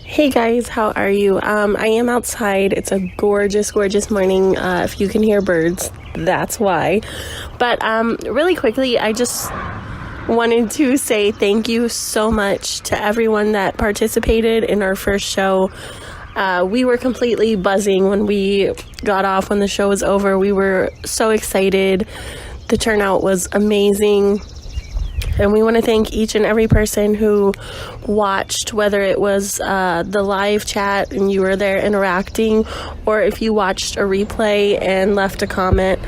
Hey guys, how are you? I am outside. It's a gorgeous, gorgeous morning. If you can hear birds, that's why. But really quickly, I just wanted to say thank you so much to everyone that participated in our first show. We were completely buzzing when we got off, when the show was over. We were so excited. The turnout was amazing. And we want to thank each and every person who watched, whether it was the live chat and you were there interacting, or if you watched a replay and left a comment.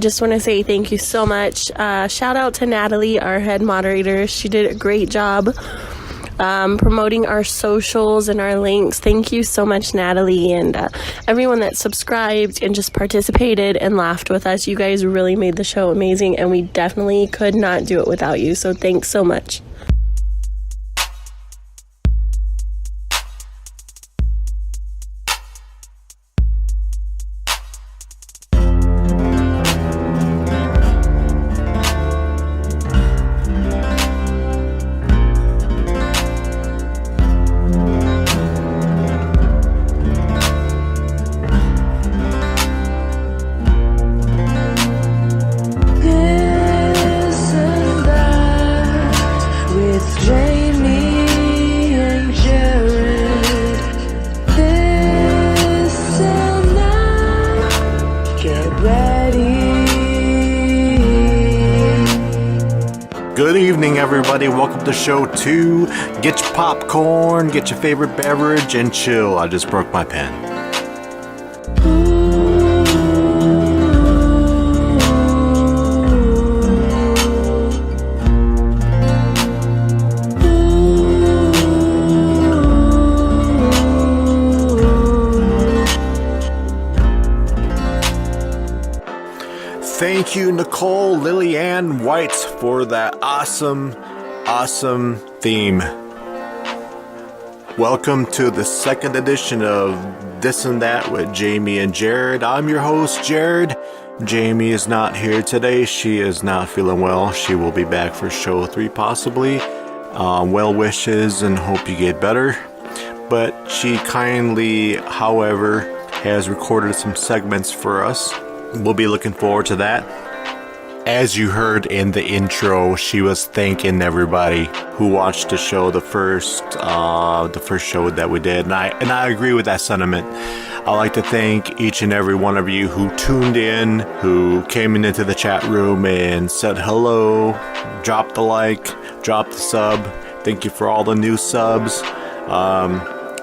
Just want to say thank you so much. Shout out to Natalie, our head moderator. She did a great job promoting our socials and our links. Thank you so much, Natalie, and everyone that subscribed and just participated and laughed with us. You guys really made the show amazing, and we definitely could not do it without you, so thanks so much. Jaimie and Jared, listen now, get ready. Good evening, everybody. Welcome to show 2. Get your popcorn, get your favorite beverage, and chill. I just broke my pen. Thank you, Nicole Lillianne White, for that awesome theme. Welcome to the second edition of This and That with Jaimie and Jared. I'm your host, Jared. Jaimie is not here today. She is not feeling well. She will be back for show 3 possibly. Well wishes and hope you get better. But she kindly, however, has recorded some segments for us. We'll be looking forward to that. As you heard in the intro, she was thanking everybody who watched the show, the first show that we did, and I agree with that sentiment. I'd like to thank each and every one of you who tuned in, who came into the chat room and said hello, dropped the like, dropped the sub. Thank you for all the new subs.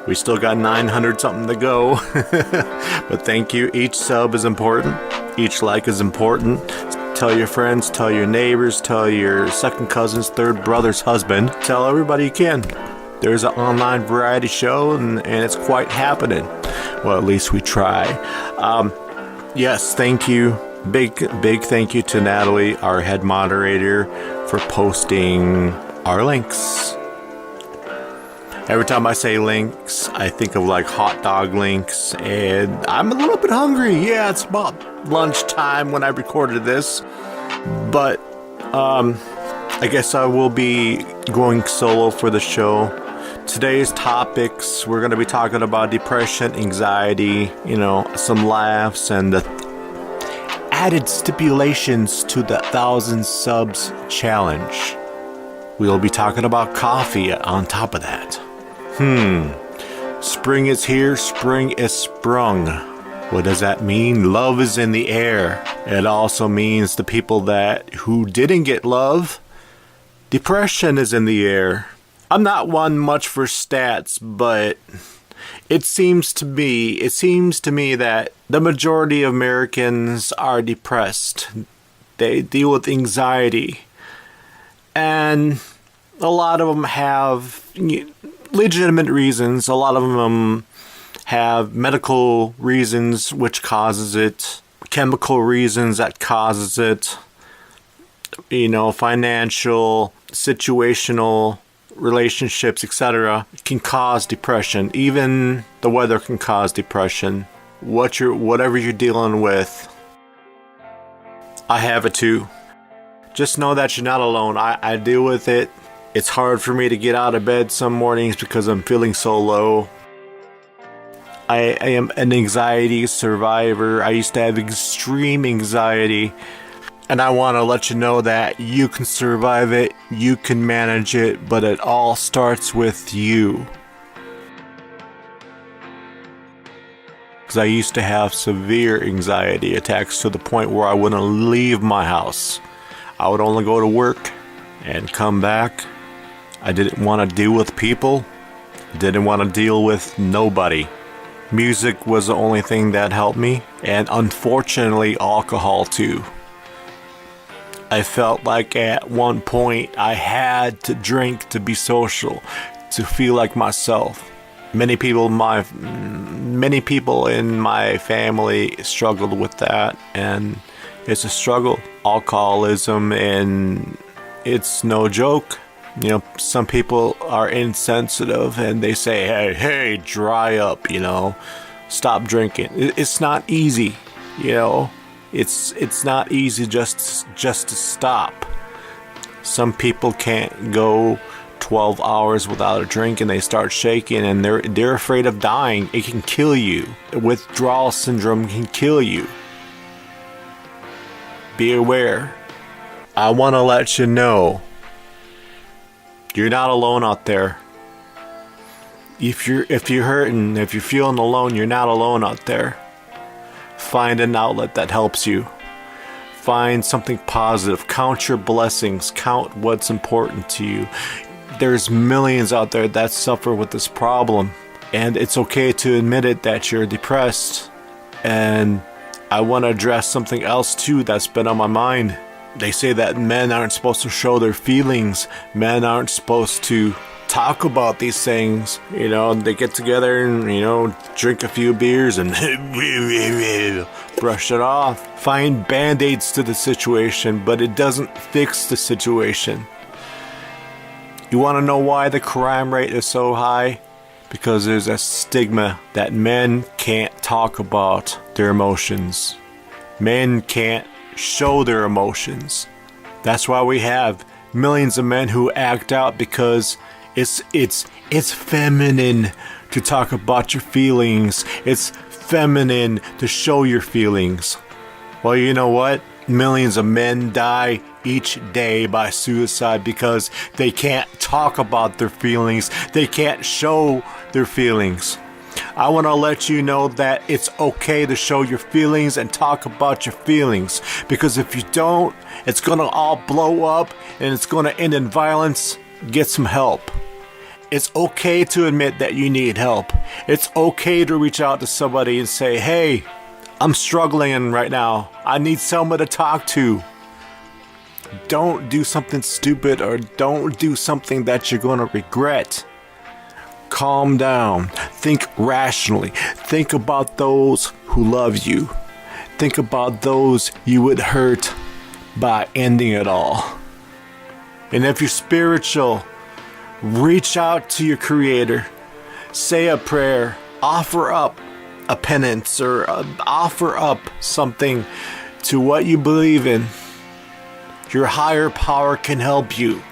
We still got 900 something to go, but thank you. Each sub is important. Each like is important. Tell your friends, tell your neighbors, tell your second cousins, third brother's husband. Tell everybody you can. There's an online variety show, and it's quite happening. Well, at least we try. Yes, thank you. Big thank you to Natalie, our head moderator, for posting our links. Every time I say links, I think of like hot dog links, and I'm a little bit hungry. Yeah, it's about lunchtime when I recorded this, but I guess I will be going solo for the show. Today's topics, we're going to be talking about depression, anxiety, some laughs, and the added stipulations to the 1,000 subs challenge. We'll be talking about coffee on top of that. Spring is here, spring is sprung. What does that mean? Love is in the air. It also means the people who didn't get love, depression is in the air. I'm not one much for stats, but it seems to me that the majority of Americans are depressed. They deal with anxiety. And a lot of them have legitimate reasons. A lot of them have medical reasons which causes it, chemical reasons that causes it, financial, situational, relationships, etc. can cause depression. Even the weather can cause depression. Whatever you're dealing with, I have it too. Just know that you're not alone. I deal with it. It's hard for me to get out of bed some mornings because I'm feeling so low. I am an anxiety survivor. I used to have extreme anxiety. And I want to let you know that you can survive it, you can manage it, but it all starts with you. Because I used to have severe anxiety attacks to the point where I wouldn't leave my house. I would only go to work and come back. I didn't want to deal with people. Didn't want to deal with nobody. Music was the only thing that helped me, and unfortunately alcohol too. I felt like at one point I had to drink to be social, to feel like myself. Many people in my family struggled with that, and it's a struggle. Alcoholism, and it's no joke. You know, some people are insensitive and they say, hey, dry up, you know, stop drinking. It's not easy, you know. It's not easy just to stop. Some people can't go 12 hours without a drink and they start shaking and they're afraid of dying. It can kill you. Withdrawal syndrome can kill you. Be aware. I want to let you know you're not alone out there. If you're hurting, if you're feeling alone, you're not alone out there. Find an outlet that helps you. Find something positive. Count your blessings. Count what's important to you. There's millions out there that suffer with this problem, and it's okay to admit it that you're depressed. And I want to address something else too that's been on my mind. They say that men aren't supposed to show their feelings. Men aren't supposed to talk about these things. You know, they get together and, you know, drink a few beers and brush it off. Find band-aids to the situation, but it doesn't fix the situation. You want to know why the crime rate is so high? Because there's a stigma that men can't talk about their emotions. Men can't show their emotions. That's why we have millions of men who act out, because it's feminine to talk about your feelings. It's feminine to show your feelings. Well, you know what? Millions of men die each day by suicide because they can't talk about their feelings. They can't show their feelings. I want to let you know that it's okay to show your feelings and talk about your feelings, because if you don't, it's going to all blow up and it's going to end in violence. Get some help. It's okay to admit that you need help. It's okay to reach out to somebody and say, hey, I'm struggling right now. I need someone to talk to. Don't do something stupid, or don't do something that you're going to regret. Calm down. Think rationally. Think about those who love you. Think about those you would hurt by ending it all. And if you're spiritual, reach out to your Creator. Say a prayer. Offer up a penance, or offer up something to what you believe in. Your higher power can help you.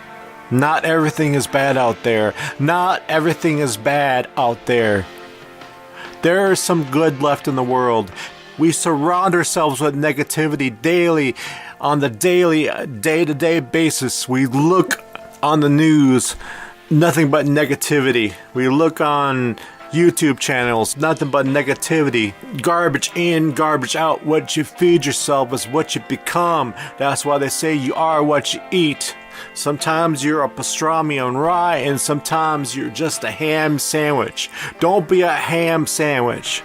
Not everything is bad out there. Not everything is bad out there. There is some good left in the world. We surround ourselves with negativity daily, on the daily, day-to-day basis. We look on the news, nothing but negativity. We look on YouTube channels, nothing but negativity. Garbage in, garbage out. What you feed yourself is what you become. That's why they say you are what you eat. Sometimes you're a pastrami on rye, and sometimes you're just a ham sandwich. Don't be a ham sandwich.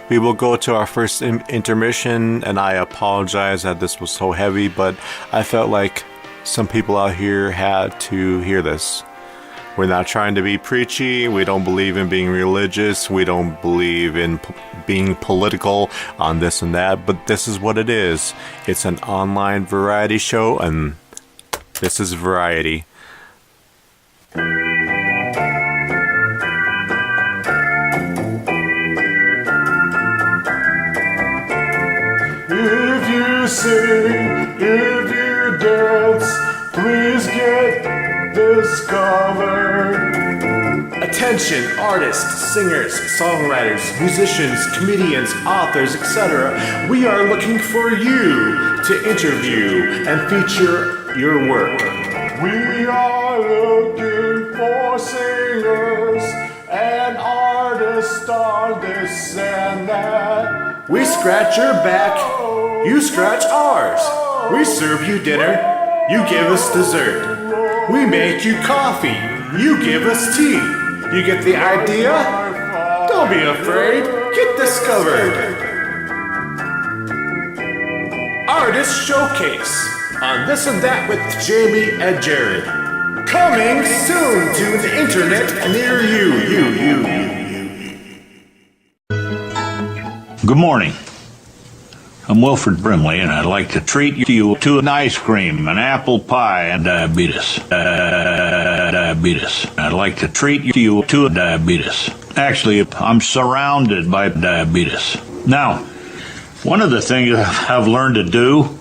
We will go to our first intermission, and I apologize that this was so heavy, but I felt like some people out here had to hear this. We're not trying to be preachy. We don't believe in being religious. We don't believe in being political on this and that, but this is what it is. It's an online variety show, and this is variety. If you sing, if you dance, please get Discovered. Attention artists, singers, songwriters, musicians, comedians, authors, etc. We are looking for you to interview and feature your work. We are looking for singers and artists on this and that. We scratch your back, you scratch ours. We serve you dinner, you give us dessert. We make you coffee, you give us tea. You get the idea? Don't be afraid, get discovered. Artist Showcase on This and That with Jaimie and Jared. Coming soon to the internet near you. Good morning. I'm Wilfred Brimley, and I'd like to treat you to an ice cream, an apple pie, and diabetes. I'd like to treat you to diabetes. Actually, I'm surrounded by diabetes. Now, one of the things I've learned to do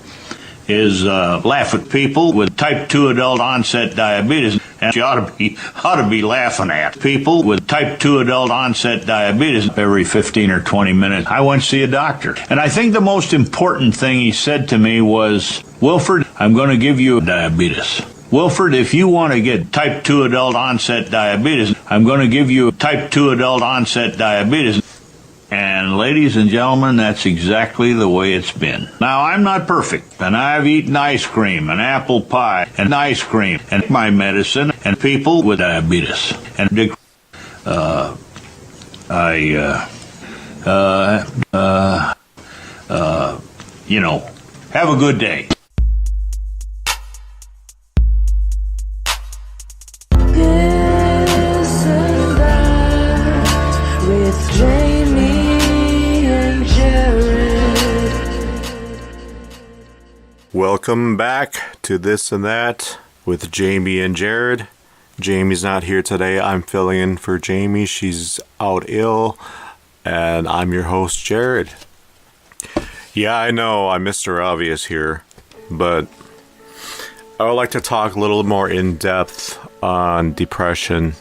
is laugh at people with type 2 adult onset diabetes. And you ought to be laughing at people with type 2 adult onset diabetes every 15 or 20 minutes. I went to see a doctor. And I think the most important thing he said to me was, Wilfred, I'm going to give you diabetes. Wilfred, if you want to get type 2 adult onset diabetes, I'm going to give you type 2 adult onset diabetes. And ladies and gentlemen, that's exactly the way it's been. Now, I'm not perfect, and I've eaten ice cream and apple pie and ice cream and my medicine and people with diabetes. And have a good day. This and That with Jaimie and Jared. Welcome back to This and That with Jaimie and Jared. Jamie's not here today. I'm filling in for Jaimie. She's out ill. And I'm your host, Jared. Yeah, I know I'm Mr. Obvious here, but I would like to talk a little more in depth on depression.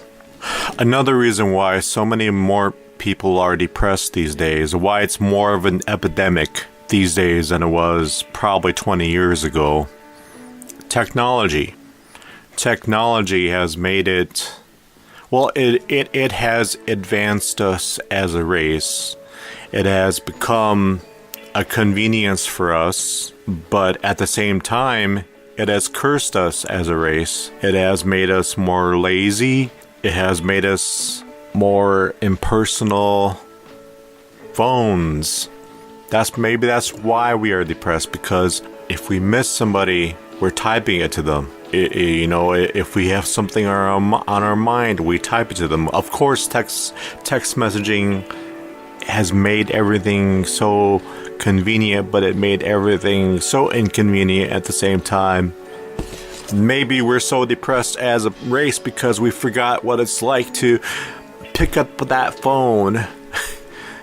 Another reason why so many more people are depressed these days, why it's more of an epidemic these days than it was probably 20 years ago. Technology. Technology has made it, well, it has advanced us as a race. It has become a convenience for us, but at the same time, it has cursed us as a race. It has made us more lazy. It has made us more impersonal phones. Maybe that's why we are depressed, because if we miss somebody, we're typing it to them. If we have something on our mind, we type it to them. Of course, text messaging has made everything so convenient, but it made everything so inconvenient at the same time. Maybe we're so depressed as a race because we forgot what it's like to pick up that phone.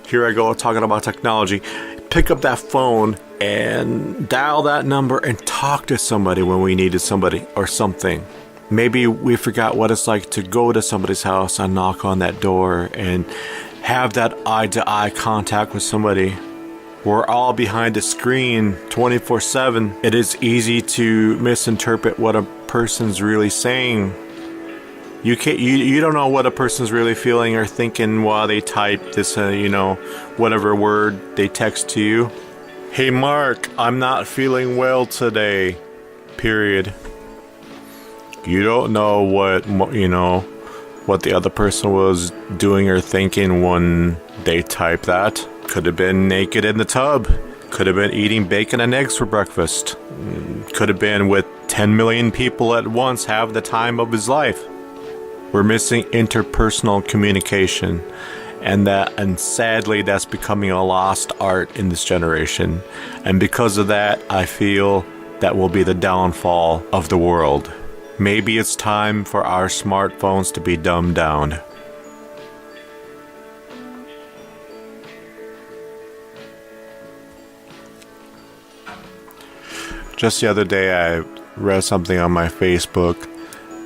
Here I go talking about technology. Pick up that phone and dial that number and talk to somebody when we needed somebody or something. Maybe we forgot what it's like to go to somebody's house and knock on that door and have that eye-to-eye contact with somebody. We're all behind a screen 24/7. It is easy to misinterpret what a person's really saying. You don't know what a person's really feeling or thinking while they type this, whatever word they text to you. Hey Mark, I'm not feeling well today. Period. You don't know what the other person was doing or thinking when they typed that. Could have been naked in the tub. Could have been eating bacon and eggs for breakfast. Could have been with 10 million people at once, have the time of his life. We're missing interpersonal communication, and sadly that's becoming a lost art in this generation. And because of that, I feel that will be the downfall of the world. Maybe it's time for our smartphones to be dumbed down. Just the other day I read something on my Facebook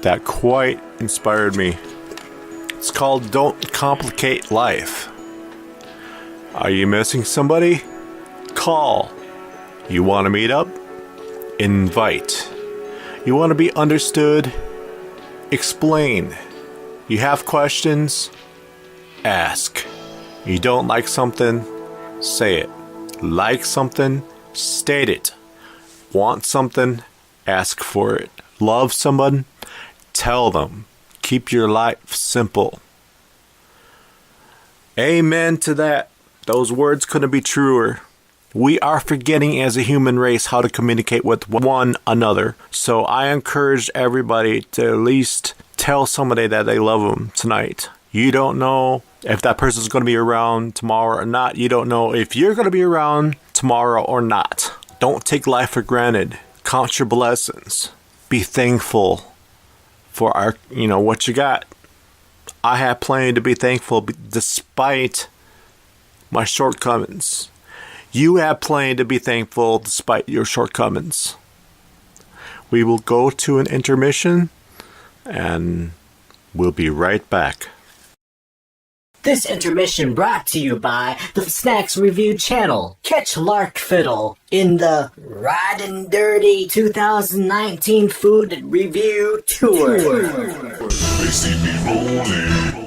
that quite inspired me. It's called Don't Complicate Life. Are you missing somebody? Call. You want to meet up? Invite. You want to be understood? Explain. You have questions? Ask. You don't like something? Say it. Like something? State it. Want something? Ask for it. Love someone? Tell them. Keep your life simple. Amen to that. Those words couldn't be truer. We are forgetting as a human race how to communicate with one another. So I encourage everybody to at least tell somebody that they love them tonight. You don't know if that person's going to be around tomorrow or not. You don't know if you're going to be around tomorrow or not. Don't take life for granted. Count your blessings. Be thankful for what you got. I have plenty to be thankful despite my shortcomings. You have plenty to be thankful despite your shortcomings. We will go to an intermission and we'll be right back. This intermission brought to you by the Snacks Review channel. Catch Lark Fiddle in the Riding Dirty 2019 Food Review Tour. They see me rolling.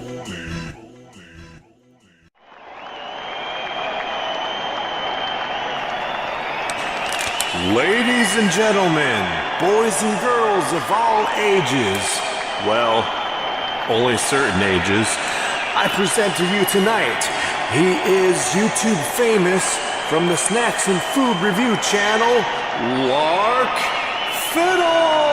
Ladies and gentlemen, boys and girls of all ages, well, only certain ages, I present to you tonight. He is YouTube famous from the Snacks and Food Review channel, Lark Fiddle!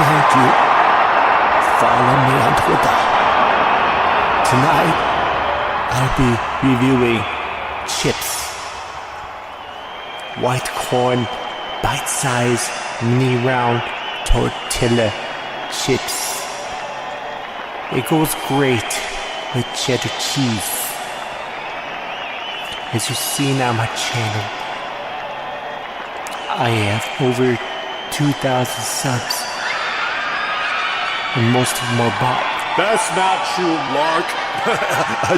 Thank you. Follow me on Twitter. Tonight, I'll be reviewing chips. White corn, bite-sized, mini-round tortilla chips. It goes great with cheddar cheese. As you've seen on my channel, I have over 2,000 subs. And most of them are bought. That's not true, Lark.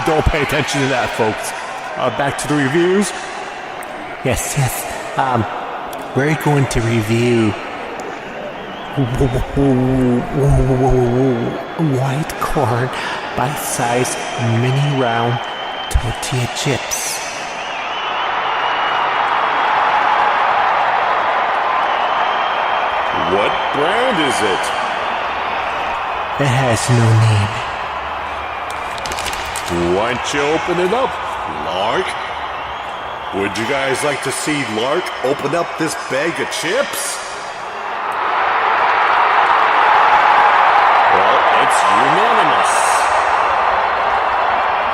Don't pay attention to that, folks. Back to the reviews. Yes. We're going to review white corn bite-sized mini round tortilla chips. What brand is it? It has no name. Why don't you open it up, Lark? Would you guys like to see Lark open up this bag of chips? Well, it's unanimous.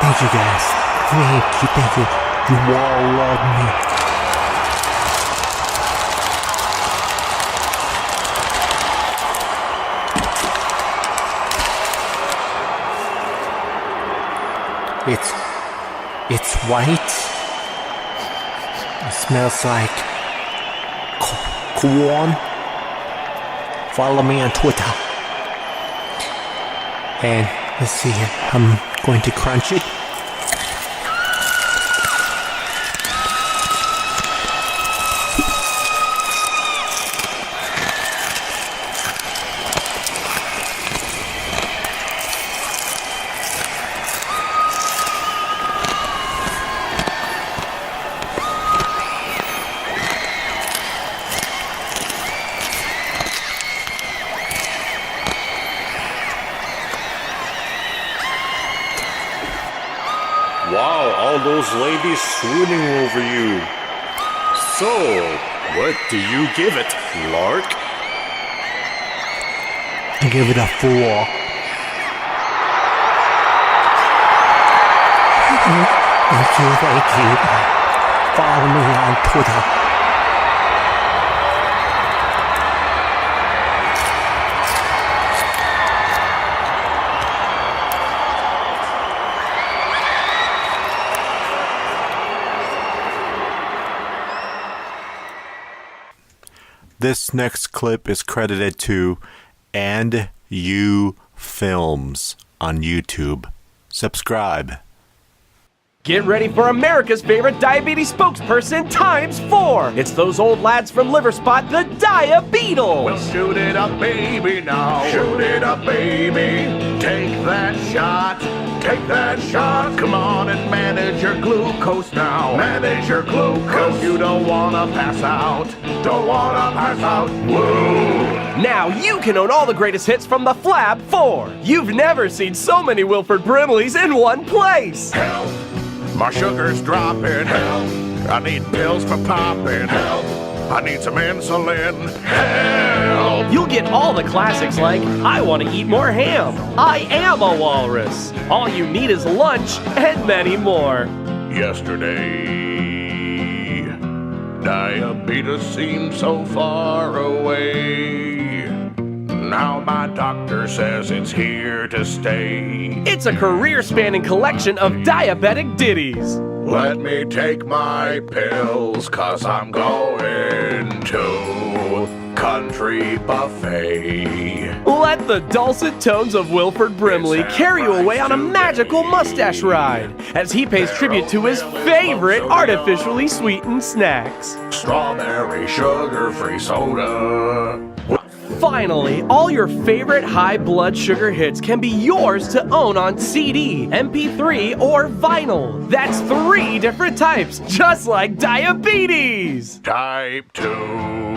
Thank you, guys. Thank you. You all love me. It's white. It smells like corn. Follow me on Twitter. And let's see here. I'm going to crunch it. Wow, all those ladies swooning over you. So, what do you give it, Lark? I give it a 4. Thank you. Follow me on Twitter. This next clip is credited to And You Films on YouTube. Subscribe. Get ready for America's favorite diabetes spokesperson times 4. It's those old lads from Liverspot, the Dia-Beatles. Well, shoot it up, baby, now. Shoot it up, baby. Take that shot. Take that shot. Come on and manage your glucose now. Manage your glucose. You don't want to pass out. Don't want to pass out. Woo. Now you can own all the greatest hits from the Flab 4. You've never seen so many Wilford Brimleys in one place. Help. My sugar's dropping. Help. I need pills for popping. Help. I need some insulin. Help. You'll get all the classics like I Want to Eat More Ham, I Am a Walrus, All You Need Is Lunch, and many more. Yesterday, diabetes seemed so far away. Now my doctor says it's here to stay. It's a career-spanning collection of diabetic ditties. Let me take my pills, 'cause I'm going to country buffet. Let the dulcet tones of Wilford Brimley carry you away on a magical mustache ride as he pays tribute to his favorite artificially sweetened snacks. Strawberry sugar-free soda. Finally, all your favorite high blood sugar hits can be yours to own on CD, MP3, or vinyl. That's 3 different types, just like diabetes! Type 2,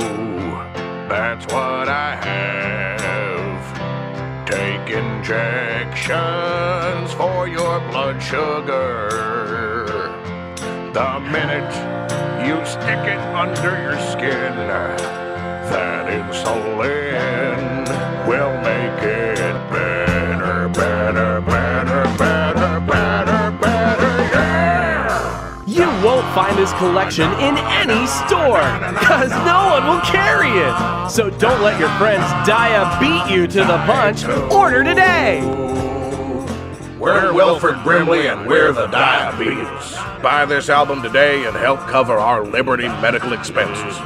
that's what I have. Take injections for your blood sugar. The minute you stick it under your skin, that insulin will make it better, better, better, better, better, better, yeah! You won't find this collection in any store, cause no one will carry it. So don't let your friends beat you to the punch. Order today. We're Wilford Brimley and we're the Diabetes. Buy this album today and help cover our Liberty medical expenses.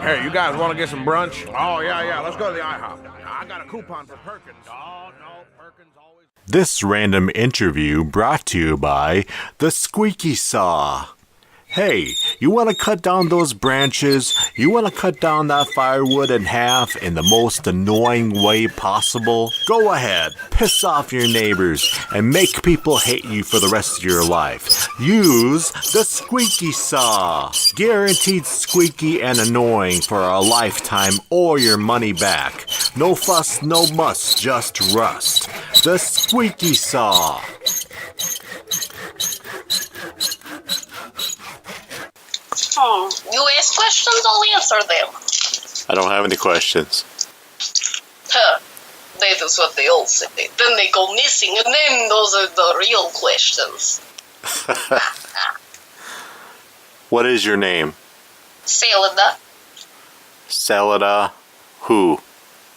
Hey, you guys want to get some brunch? Oh, yeah, let's go to the IHOP. I got a coupon for Perkins. Oh, no, Perkins always... This random interview brought to you by the Squeaky Saw. Hey, you want to cut down those branches? You want to cut down that firewood in half in the most annoying way possible? Go ahead, piss off your neighbors and make people hate you for the rest of your life. Use the Squeaky Saw. Guaranteed squeaky and annoying for a lifetime or your money back. No fuss, no muss, just rust. The Squeaky Saw. You ask questions, I'll answer them. I don't have any questions. Huh. That is what they all say. Then they go missing, and then those are the real questions. What is your name? Salada. Salada who?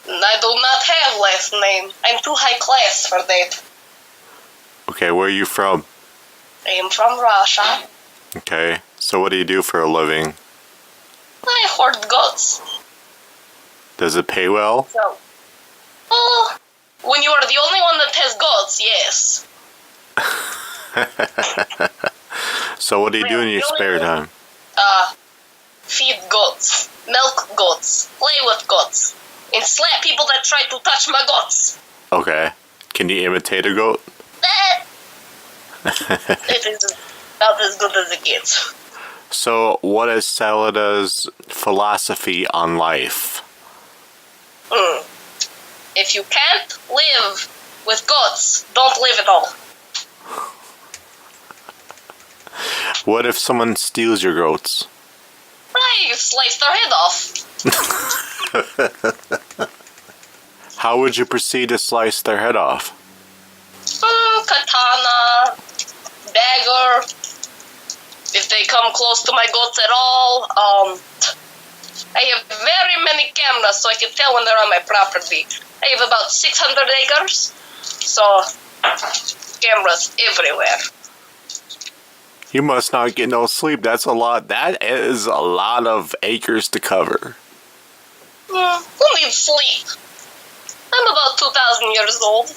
I do not have last name. I'm too high class for that. Okay, where are you from? I am from Russia. Okay, so what do you do for a living? I hoard goats. Does it pay well? So, when you are the only one that has goats, yes. So what do you do in your spare time? Feed goats, milk goats, play with goats, and slap people that try to touch my goats. Okay. Can you imitate a goat? It is not as good as it gets. So what is Salada's philosophy on life? If you can't live with goats, don't live at all. What if someone steals your goats? I slice their head off. How would you proceed to slice their head off? Katana, dagger. If they come close to my goats at all, I have very many cameras so I can tell when they're on my property. I have about 600 acres, so cameras everywhere. You must not get no sleep. That's a lot. That is a lot of acres to cover. Who needs sleep? I'm about 2,000 years old.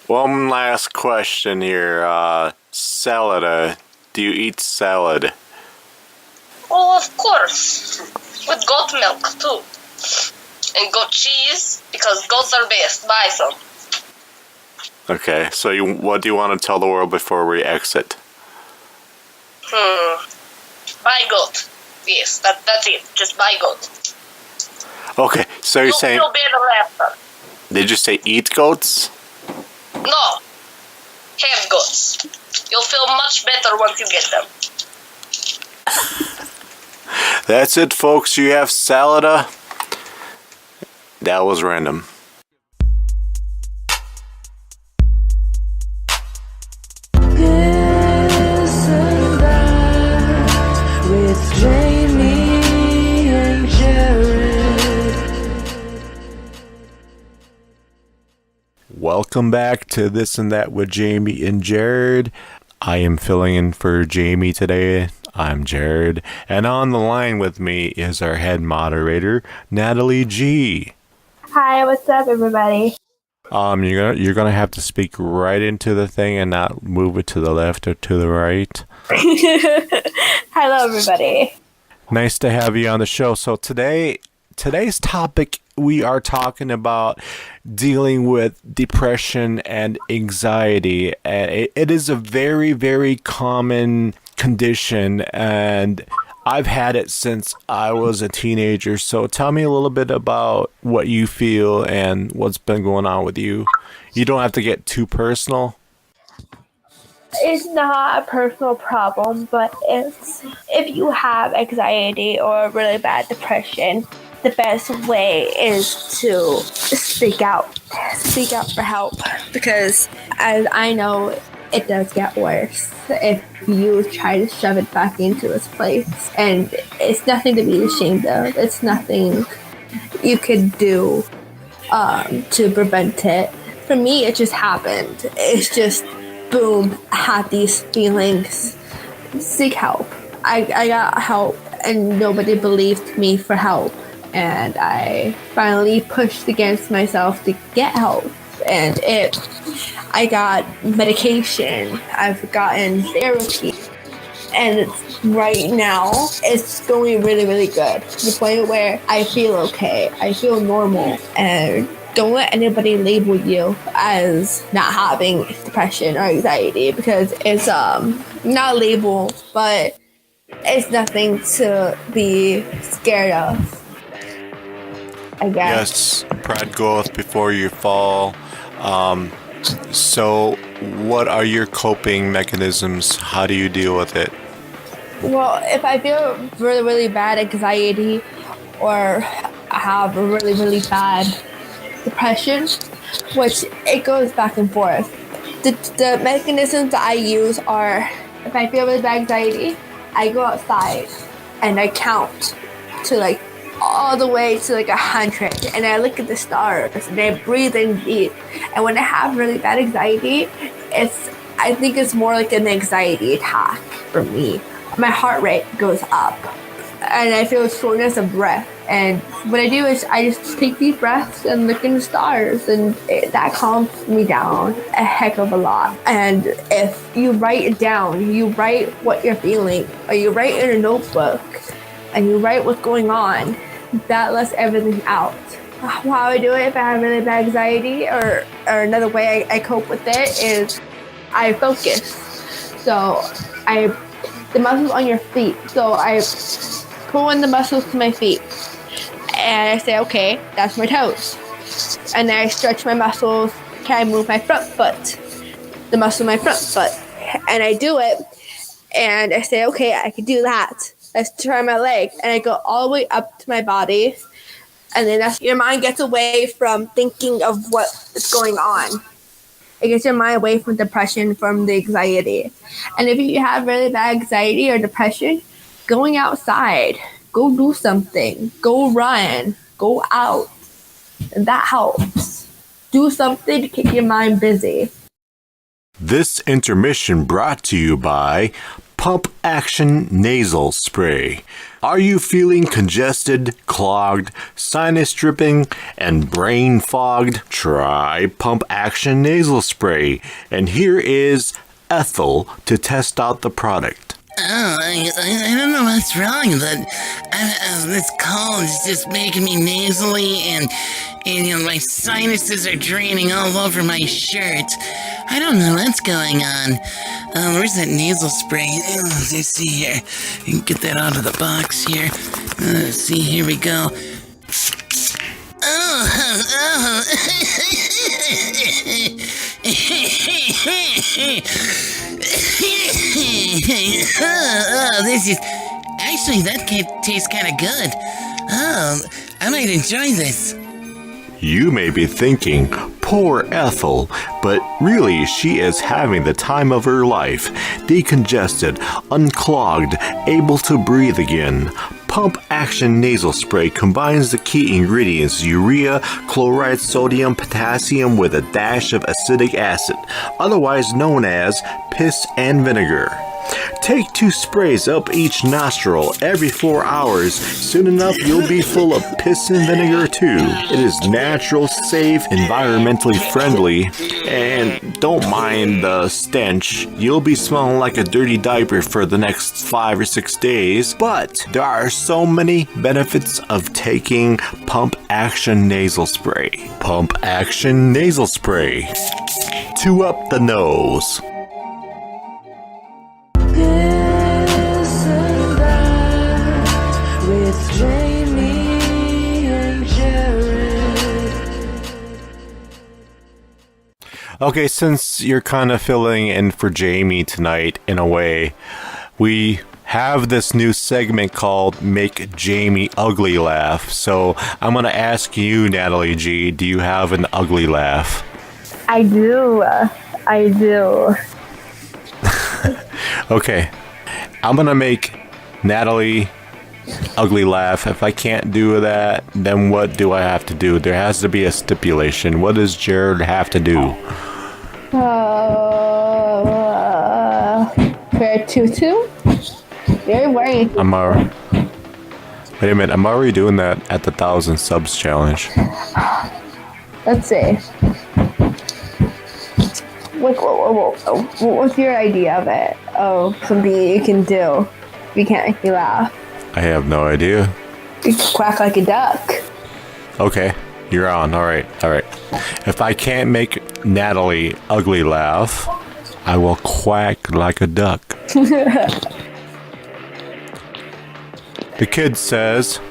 One last question here. Salad. Do you eat salad? Oh, of course. With goat milk, too. And goat cheese, because goats are best. Buy some. Okay, so what do you want to tell the world before we exit? Buy goat. Yes, that's it. Just buy goat. Okay, so you're saying... You'll feel better after. Did you say eat goats? No. Have goats. You'll feel much better once you get them. That's it, folks. You have salada. That was random. This and that with Jaimie and Jared. Welcome back to This and That with Jaimie and Jared. I am filling in for Jaimie today. I'm Jared, and on the line with me is our head moderator, Natalie G. Hi, what's up, everybody? You're gonna have to speak right into the thing and not move it to the left or to the right. Hello, everybody. Nice to have you on the show. So today's topic, we are talking about dealing with depression and anxiety. And it is a very, very common condition, and I've had it since I was a teenager. So tell me a little bit about what you feel and what's been going on with you. You don't have to get too personal. It's not a personal problem, but if you have anxiety or really bad depression, the best way is to speak out for help, because as I know, it does get worse if you try to shove it back into its place. And it's nothing to be ashamed of. It's nothing you could do to prevent it. For me, it just happened. It's just, boom, I had these feelings. Seek help. I got help, and nobody believed me for help. And I finally pushed against myself to get help. And I got medication, I've gotten therapy, and right now it's going really, really good, to the point where I feel okay, I feel normal. And don't let anybody label you as not having depression or anxiety, because it's not a label, but it's nothing to be scared of, I guess. Yes, pride goeth before you fall. So what are your coping mechanisms? How do you deal with it? Well, if I feel really, really bad anxiety, or I have a really, really bad depression, which it goes back and forth. The mechanisms that I use are, if I feel really bad anxiety, I go outside and I count to all the way to 100, and I look at the stars and I breathe in deep. And when I have really bad anxiety, I think it's more like an anxiety attack for me. My heart rate goes up and I feel shortness of breath. And what I do is I just take deep breaths and look in the stars, and that calms me down a heck of a lot. And if you write it down, you write what you're feeling, or you write in a notebook and you write what's going on, that lets everything out. How I do it if I have really bad anxiety, or another way I cope with it, is I focus. So the muscles on your feet. So I pull in the muscles to my feet, and I say, okay, that's my toes. And then I stretch my muscles. Can I move my front foot? The muscle of my front foot. And I do it, and I say, okay, I can do that. Let's try my leg, and I go all the way up to my body, and then your mind gets away from thinking of what is going on. It gets your mind away from depression, from the anxiety. And if you have really bad anxiety or depression, going outside, go do something, go run, go out, and that helps. Do something to keep your mind busy. This intermission brought to you by Pump Action Nasal Spray. Are you feeling congested, clogged, sinus dripping, and brain fogged? Try Pump Action Nasal Spray. And here is Ethel to test out the product. Oh, I don't know what's wrong, but this cold is just making me nasally, and you know, my sinuses are draining all over my shirt. I don't know what's going on. Where's that nasal spray? Let's see here. You can get that out of the box here. Let's see, here we go. Oh. This is... Actually, that tastes kind of good. Oh, I might enjoy this. You may be thinking, poor Ethel, but really she is having the time of her life. Decongested, unclogged, able to breathe again. Pump Action Nasal Spray combines the key ingredients urea, chloride, sodium, potassium with a dash of acetic acid, otherwise known as piss and vinegar. Take 2 sprays up each nostril every 4 hours. Soon enough, you'll be full of piss and vinegar too. It is natural, safe, environmentally friendly, and don't mind the stench. You'll be smelling like a dirty diaper for the next 5 or 6 days, but there are so many benefits of taking Pump Action Nasal Spray. Pump Action Nasal Spray. To up the nose. This and that with Jaimie and Jared. Okay, since you're kind of filling in for Jaimie tonight, in a way, we have this new segment called Make Jaimie Ugly Laugh. So I'm going to ask you, Natalie G, do you have an ugly laugh? I do. Okay, I'm going to make Natalie ugly laugh. If I can't do that, then what do I have to do? There has to be a stipulation. What does Jared have to do? Wear a tutu? You're wearing a Wait a minute, I'm already doing that at the 1,000 subs challenge. Let's see. What's your idea of it? Oh, something you can do. You can't make me laugh. I have no idea. You can quack like a duck. Okay, you're on. All right. If I can't make Natalie ugly laugh, I will quack like a duck. The kid says,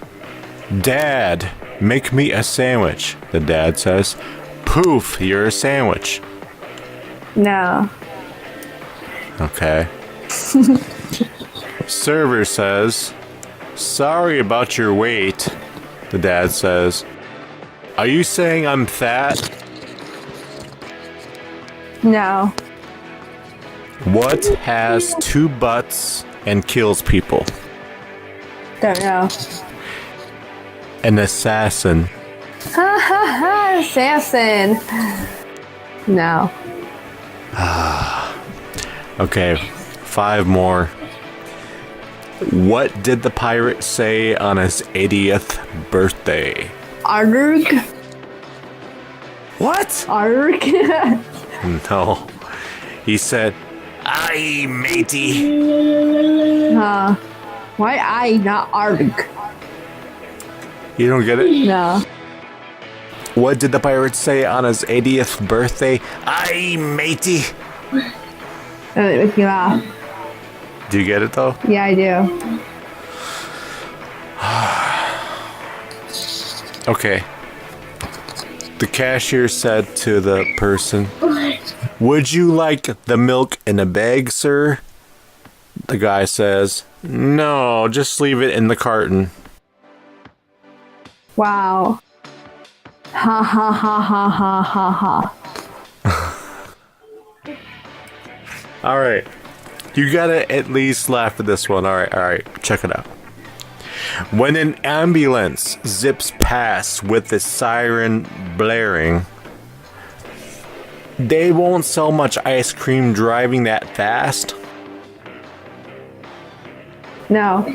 "Dad, make me a sandwich." The dad says, "Poof, you're a sandwich." No. Okay. Server says, "Sorry about your weight." The dad says, "Are you saying I'm fat?" No. What has 2 butts and kills people? Don't know. An assassin. Ha ha ha! Assassin. No. Okay, 5 more. What did the pirate say on his 80th birthday? Arg. What? Arg. No. He said, "Aye, matey." Why I, not arg? You don't get it? No. What did the pirate say on his 80th birthday? "Aye, matey." That makes me laugh. Do you get it though? Yeah, I do. Okay. The cashier said to the person, "Would you like the milk in a bag, sir?" The guy says, "No, just leave it in the carton." Wow. Ha ha ha ha ha ha ha. All right. You gotta at least laugh at this one. All right. Check it out. When an ambulance zips past with the siren blaring, they won't sell much ice cream driving that fast. No.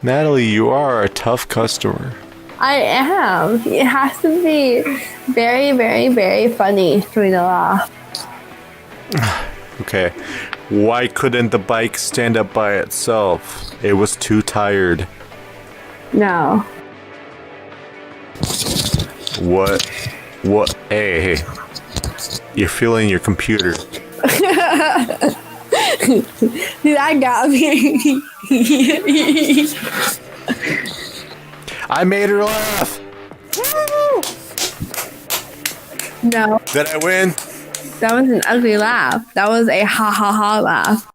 Natalie, you are a tough customer. I am. It has to be very, very, very funny for me to laugh. Okay. Why couldn't the bike stand up by itself? It was too tired. No. What? Hey. You're feeling your computer. That got me. I made her laugh. No. Did I win? That was an ugly laugh. That was a ha ha ha laugh.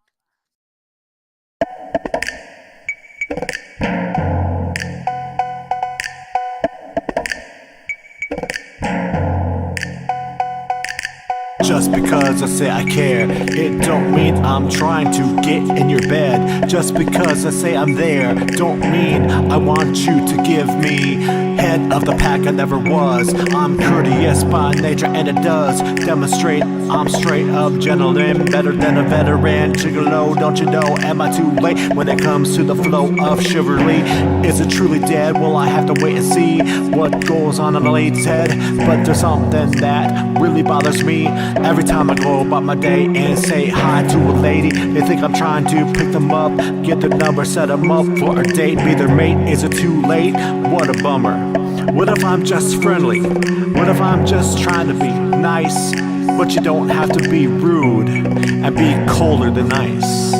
Just because I say I care, it don't mean I'm trying to get in your bed. Just because I say I'm there, don't mean I want you to give me head of the pack I never was. I'm courteous by nature and it does demonstrate I'm straight up gentleman, better than a veteran. Gigolo, don't you know, am I too late when it comes to the flow of chivalry? Is it truly dead? Well, I have to wait and see what goes on in a lady's head. But there's something that really bothers me. Every time I go about my day and say hi to a lady, they think I'm trying to pick them up, get their number, set them up for a date, be their mate. Is it too late? What a bummer. What if I'm just friendly? What if I'm just trying to be nice? But you don't have to be rude and be colder than ice.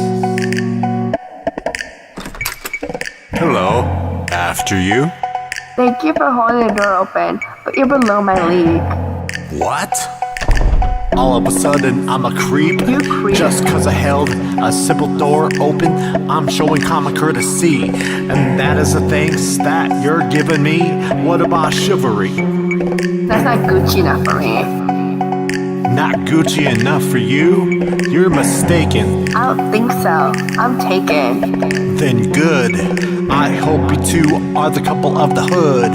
Hello. After you? Thank you for holding the door open, but you're below my league. What? All of a sudden, I'm a creep. You creep. Just cause I held a simple door open, I'm showing common courtesy. And that is the thanks that you're giving me. What about chivalry? That's not Gucci enough for me. Not Gucci enough for you? You're mistaken. I don't think so. I'm taken. Then good. I hope you two are the couple of the hood.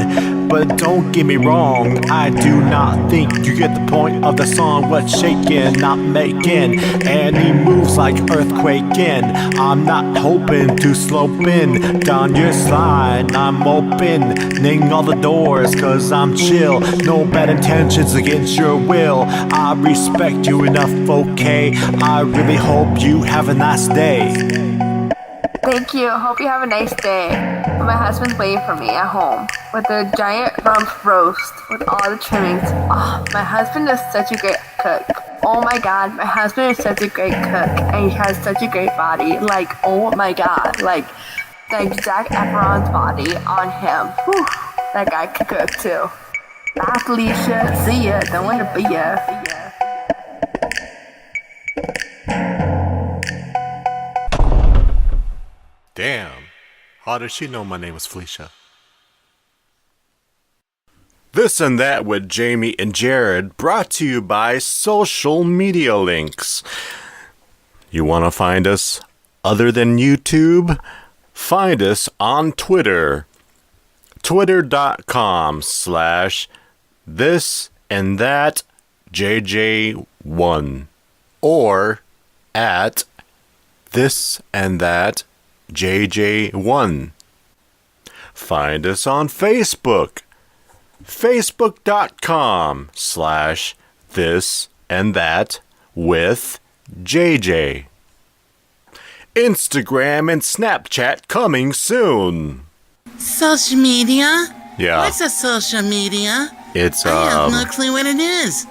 But don't get me wrong, I do not think you get the point of the song. What's shaking, not making any moves like earthquaking. I'm not hoping to slope in down your slide. I'm opening all the doors cause I'm chill. No bad intentions against your will. I respect you enough, okay? I really hope you have a nice day. Thank you. Hope you have a nice day. My husband's waiting for me at home with a giant rump roast with all the trimmings. Oh, my husband is such a great cook. Oh my god, my husband is such a great cook and he has such a great body. Like, oh my god, like Zac Efron's body on him. Whew, that guy can cook too. Bye, Felicia. See ya. Don't want to be ya. Damn. How did she know my name was Felicia? This and That with Jaimie and Jared, brought to you by Social Media Links. You want to find us other than YouTube? Find us on Twitter. Twitter.com/thisandthatjj1 or at thisandthatjj1. Find us on Facebook. Facebook.com/thisandthatwithjj. Instagram and Snapchat coming soon. Social media? Yeah. What's a social media? It's I have no clue what it is.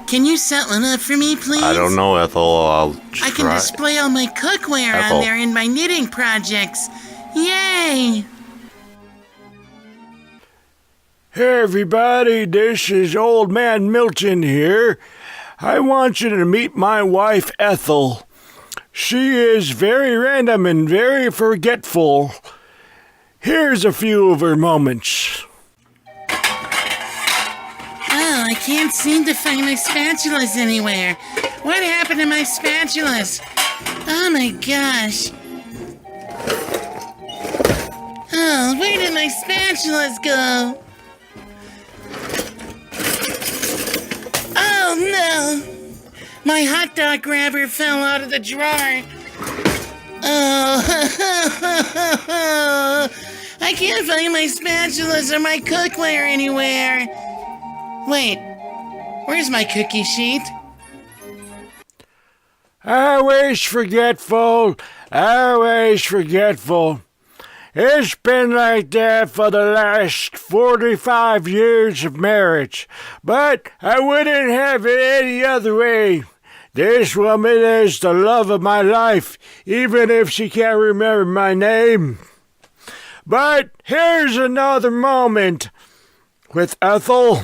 Can you set one up for me, please? I don't know, Ethel. I'll try. I can display all my cookware Ethel. on there in my knitting projects. Yay! Hey everybody, this is Old Man Milton here. I want you to meet my wife Ethel. She is very random and very forgetful. Here's a few of her moments. Oh, I can't seem to find my spatulas anywhere. What happened to my spatulas? Oh my gosh. Oh, where did my spatulas go? Oh no! My hot dog grabber fell out of the drawer. Oh, I can't find my spatulas or my cookware anywhere. Wait, where's my cookie sheet? Always forgetful, always forgetful. It's been like that for the last 45 years of marriage, but I wouldn't have it any other way. This woman is the love of my life, even if she can't remember my name. But here's another moment with Ethel.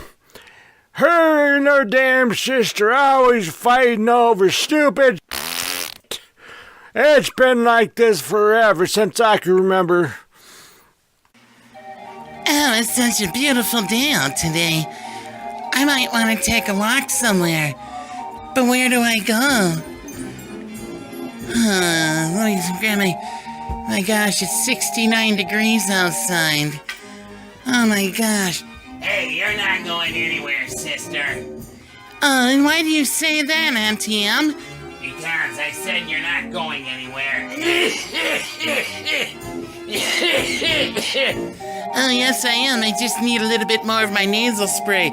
Her and her damn sister always fighting over stupid. It's been like this forever since I can remember. Oh, it's such a beautiful day out today. I might want to take a walk somewhere. But where do I go? Let me grab my gosh, it's 69 degrees outside. Oh my gosh. Hey, you're not going anywhere, sister. Oh, and why do you say that, Auntie Em? Because I said you're not going anywhere. Oh, yes, I am. I just need a little bit more of my nasal spray.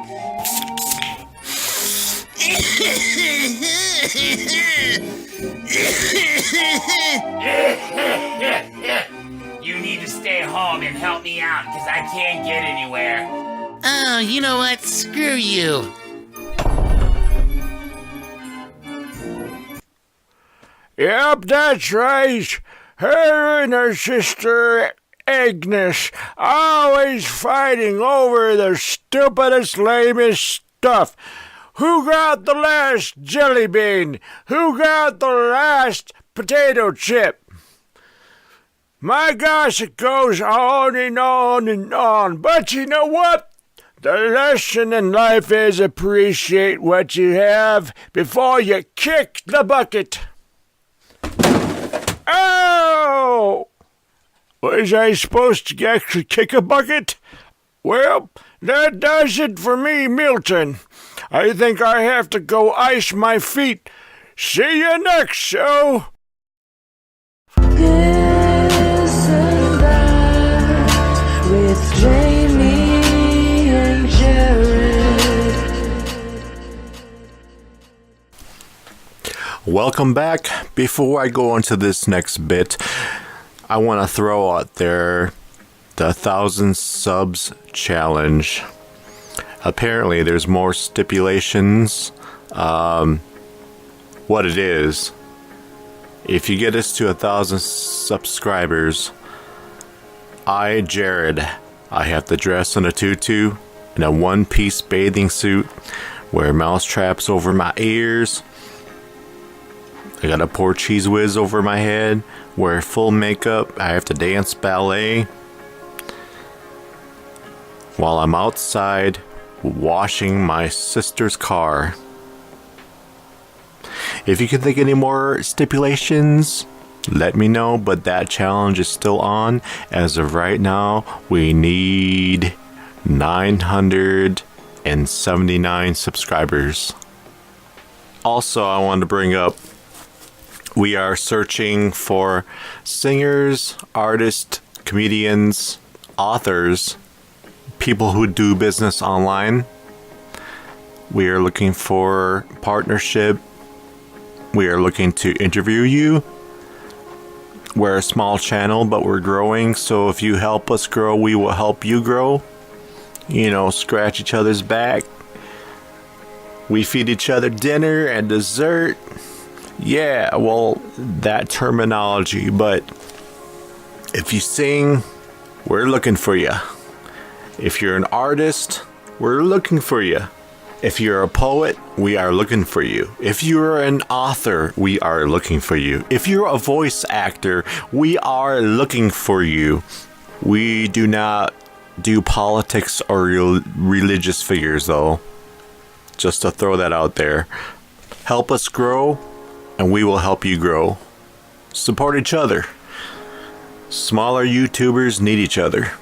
You need to stay home and help me out, because I can't get anywhere. Oh, you know what? Screw you. Yep, that's right. Her and her sister Agnes always fighting over the stupidest, lamest stuff. Who got the last jelly bean? Who got the last potato chip? My gosh, it goes on and on and on. But you know what? The lesson in life is appreciate what you have before you kick the bucket. Oh! Was I supposed to actually kick a bucket? Well, that does it for me, Milton. I think I have to go ice my feet. See you next show. This and that with Jaimie and Jared. Welcome back. Before I go into this next bit, I want to throw out there the 1,000 subs challenge. Apparently, there's more stipulations. What it is, if you get us to 1,000 subscribers, Jared, I have to dress in a tutu and a one-piece bathing suit, wear mouse traps over my ears. I got a Portuguese whiz over my head, wear full makeup. I have to dance ballet while I'm outside washing my sister's car. If you can think any more stipulations, let me know, but that challenge is still on. As of right now, we need 979 subscribers. Also, I wanted to bring up, we are searching for singers, artists, comedians, authors, people who do business online. We are looking for partnership. We are looking to interview you. We're a small channel, but we're growing, so if you help us grow, we will help you grow. You know, scratch each other's back. We feed each other dinner and dessert. Yeah, well, that terminology, but if you sing, we're looking for you. If you're an artist, we're looking for you. If you're a poet, we are looking for you. If you're an author, we are looking for you. If you're a voice actor, we are looking for you. We do not do politics or religious figures, though. Just to throw that out there. Help us grow, and we will help you grow. Support each other. Smaller YouTubers need each other.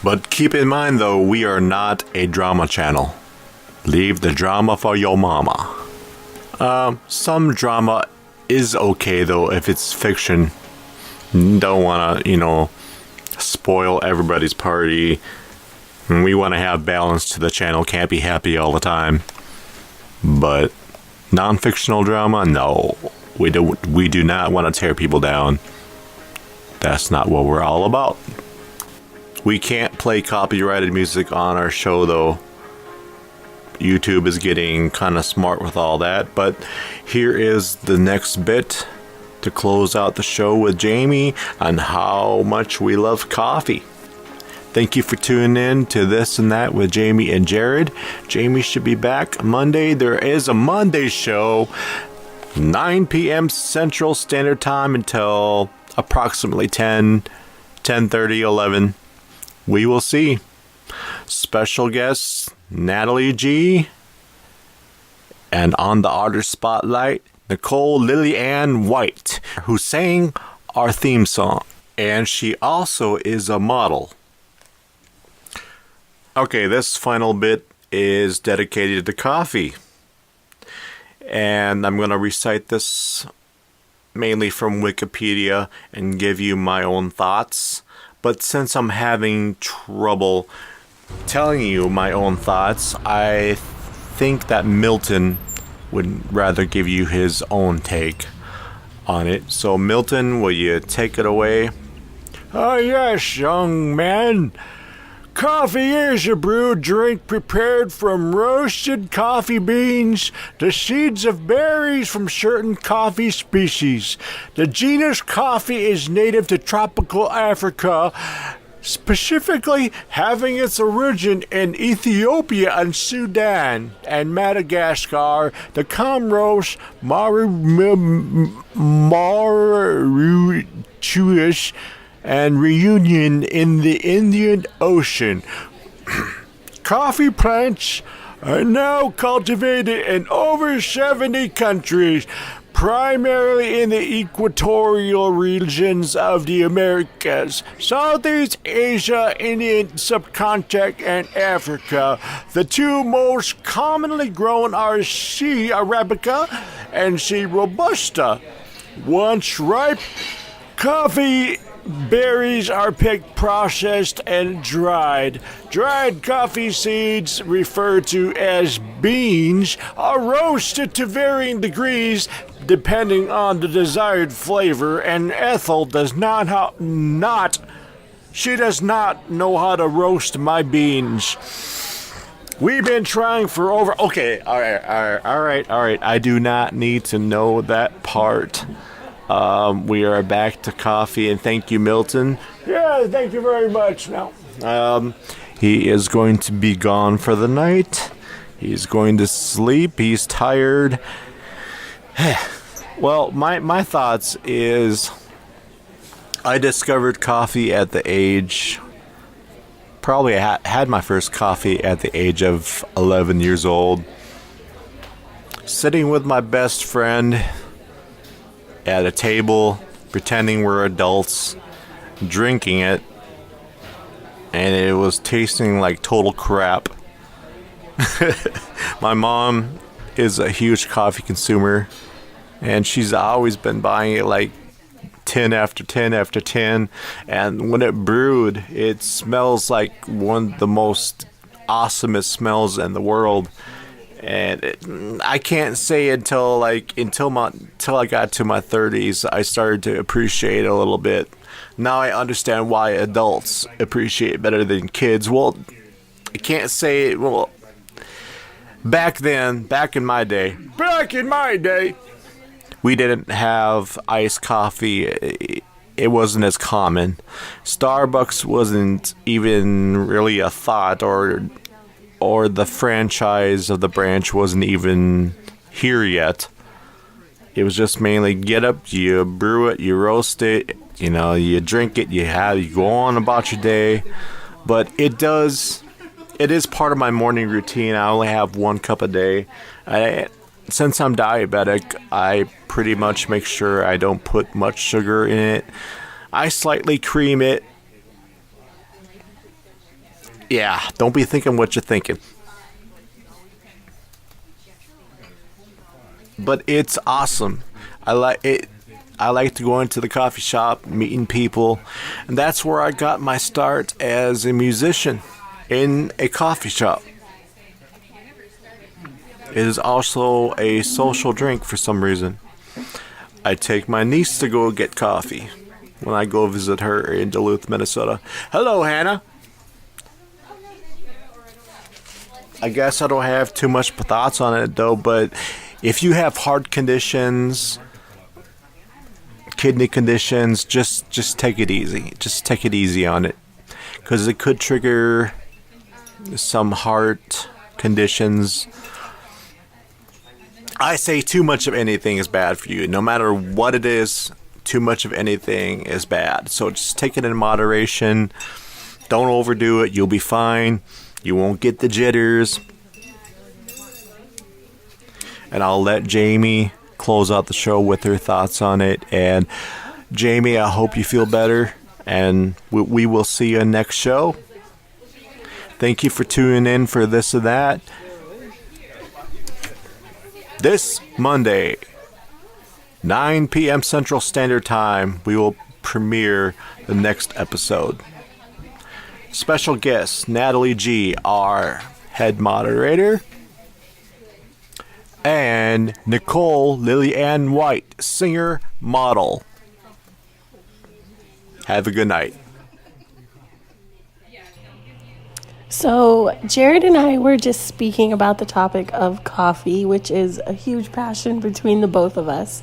But keep in mind, though, we are not a drama channel. Leave the drama for your mama. Some drama is okay, though, if it's fiction. don't want to, spoil everybody's party. And we want to have balance to the channel. Can't be happy all the time. But non-fictional drama, no. We do not want to tear people down. That's not what we're all about. We can't play copyrighted music on our show, though. YouTube is getting kind of smart with all that. But here is the next bit to close out the show with Jaimie on how much we love coffee. Thank you for tuning in to This and That with Jaimie and Jared. Jaimie should be back Monday. There is a Monday show, 9 p.m. Central Standard Time until approximately 10:30, 11. We will see. Special guests, Natalie G, and on the Artist Spotlight, Nicole Lillianne White, who sang our theme song. And she also is a model. Okay, this final bit is dedicated to coffee. And I'm going to recite this mainly from Wikipedia and give you my own thoughts. But since I'm having trouble telling you my own thoughts, I think that Milton would rather give you his own take on it. So Milton, will you take it away? Oh yes, young man. Coffee is a brewed drink prepared from roasted coffee beans, the seeds of berries from certain coffee species. The genus coffee is native to tropical Africa, specifically having its origin in Ethiopia and Sudan and Madagascar, the Comoros, Mauritius, and Reunion in the Indian Ocean. Coffee plants are now cultivated in over 70 countries, primarily in the equatorial regions of the Americas, Southeast Asia, Indian subcontinent, and Africa. The two most commonly grown are C. arabica and C. robusta. Once ripe, coffee berries are picked, processed, and dried. Dried coffee seeds, referred to as beans, are roasted to varying degrees depending on the desired flavor, and Ethel does not know how to roast my beans. We've been trying for over... Okay, all right. I do not need to know that part. We are back to coffee, and thank you, Milton. Yeah, thank you very much. Now, he is going to be gone for the night. He's going to sleep. He's tired. Well, my thoughts is I discovered coffee at the age... Probably had my first coffee at the age of 11 years old. Sitting with my best friend at a table, pretending we're adults, drinking it, and it was tasting like total crap. My mom is a huge coffee consumer, and she's always been buying it like 10 after 10 after 10, and when it brewed, it smells like one of the most awesomest smells in the world. And I can't say until I got to my 30s, I started to appreciate it a little bit. Now I understand why adults appreciate it better than kids. Well, I can't say, well, back in my day, we didn't have iced coffee. It wasn't as common. Starbucks wasn't even really a thought, or the franchise of the branch wasn't even here yet. It was just mainly get up, you brew it, you roast it, you drink it, you go on about your day. But it is part of my morning routine. I only have 1 cup a day. Since I'm diabetic, I pretty much make sure I don't put much sugar in it. I slightly cream it. Yeah, don't be thinking what you're thinking. But it's awesome. I I like to go into the coffee shop, meeting people, and that's where I got my start as a musician, in a coffee shop. It is also a social drink for some reason. I take my niece to go get coffee when I go visit her in Duluth, Minnesota. Hello, Hannah. I guess I don't have too much thoughts on it though, but if you have heart conditions, kidney conditions, just take it easy. Just take it easy on it, because it could trigger some heart conditions. I say too much of anything is bad for you. No matter what it is, too much of anything is bad. So just take it in moderation. Don't overdo it. You'll be fine. You won't get the jitters. And I'll let Jaimie close out the show with her thoughts on it. And Jaimie, I hope you feel better. And we will see you next show. Thank you for tuning in for this or that. This Monday, 9 p.m. Central Standard Time, we will premiere the next episode. Special guest, Natalie G, our head moderator, and Nicole Lillianne White, singer, model. Have a good night. So, Jared and I were just speaking about the topic of coffee, which is a huge passion between the both of us.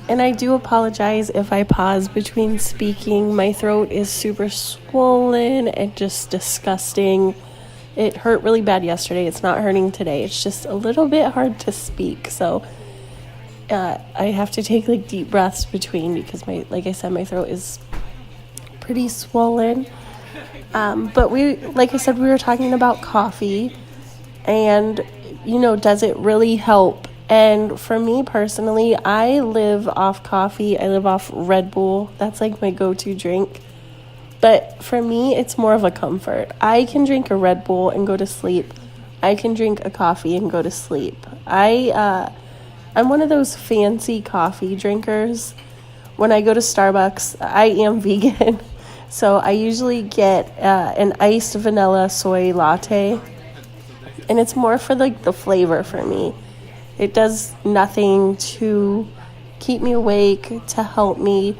And I do apologize if I pause between speaking. My throat is super swollen and just disgusting. It hurt really bad yesterday. It's not hurting today. It's just a little bit hard to speak. So, I have to take like deep breaths between because like I said, my throat is pretty swollen. But like I said, we were talking about coffee and, does it really help? And for me personally, I live off coffee. I live off Red Bull. That's like my go-to drink. But for me, it's more of a comfort. I can drink a Red Bull and go to sleep. I can drink a coffee and go to sleep. I'm one of those fancy coffee drinkers. When I go to Starbucks, I am vegan. So I usually get an iced vanilla soy latte, and it's more for like the flavor for me. It does nothing to keep me awake, to help me.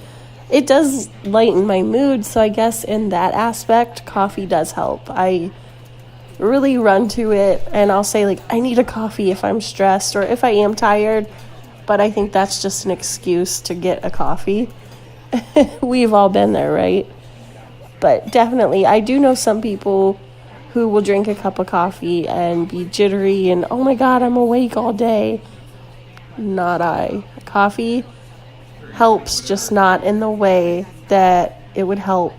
It does lighten my mood, so I guess in that aspect, coffee does help. I really run to it, and I'll say like, I need a coffee if I'm stressed or if I am tired, but I think that's just an excuse to get a coffee. We've all been there, right? But definitely, I do know some people who will drink a cup of coffee and be jittery and, oh my God, I'm awake all day. Not I. Coffee helps, just not in the way that it would help,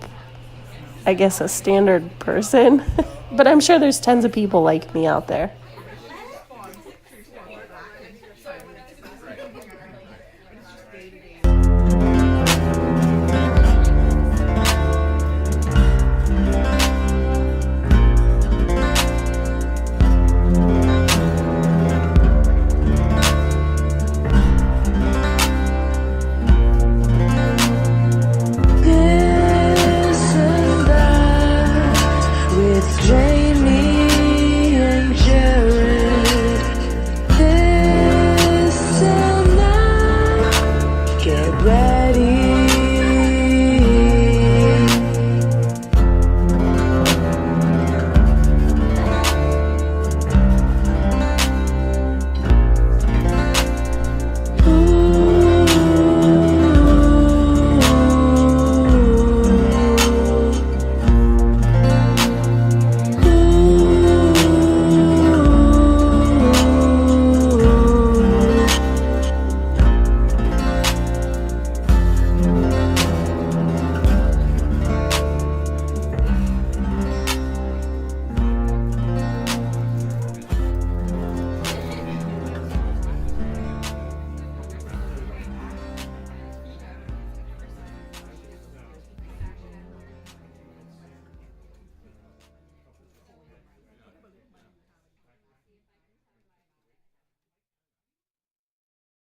I guess, a standard person. But I'm sure there's tons of people like me out there.